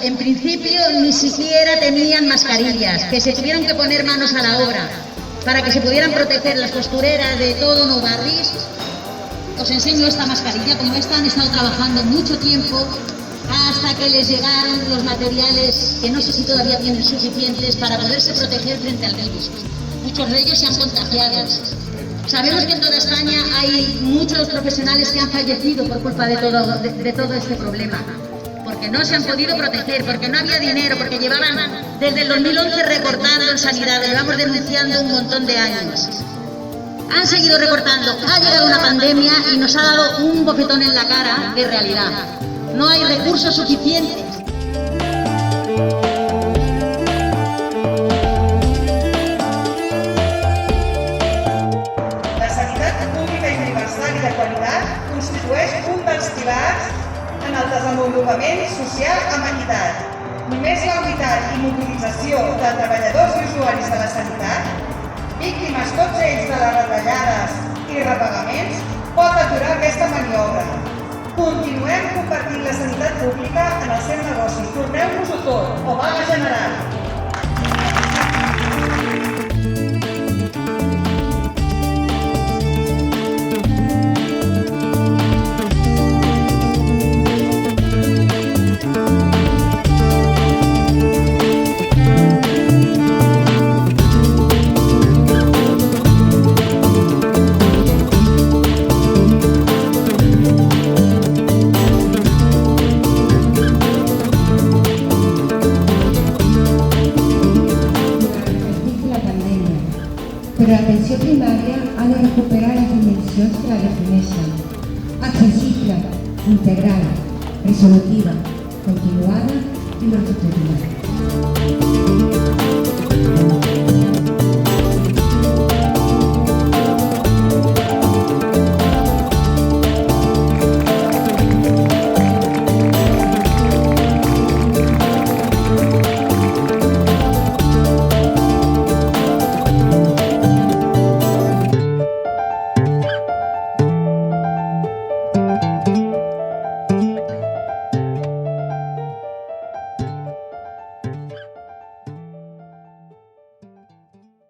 En principio ni siquiera tenían mascarillas, que se tuvieron que poner manos a la obra para que se pudieran proteger las costureras de todo Nou Barris. Os enseño esta mascarilla, como esta han estado trabajando mucho tiempo hasta que les llegaron los materiales que no sé si todavía tienen suficientes para poderse proteger frente al virus. Muchos de ellos se han contagiado. Sabemos que en toda España hay muchos profesionales que han fallecido por culpa de todo este problema, porque no se han podido proteger, porque no había dinero, porque llevaban desde el 2011 recortando en sanidad, lo llevamos denunciando un montón de años. Han seguido recortando, ha llegado una pandemia y nos ha dado un bofetón en la cara de realidad. No hay recursos suficientes. La sanitat pública i universal i de qualitat constitueix un dels pilars en el desenvolupament social amb equitat. Només la unitat i mobilització de treballadors i usuaris de la sanitat, víctimes tots ells de les retallades i repagaments, pot aturar aquesta maniobra. Continuem convertint la sanitat pública en el seu negoci. Torneu-nos-ho tot, o vaga general. Però l'atenció primària ha de recuperar les dimensions que la defineixen: accessible, integral, resolutiva, continuada i longitudinal.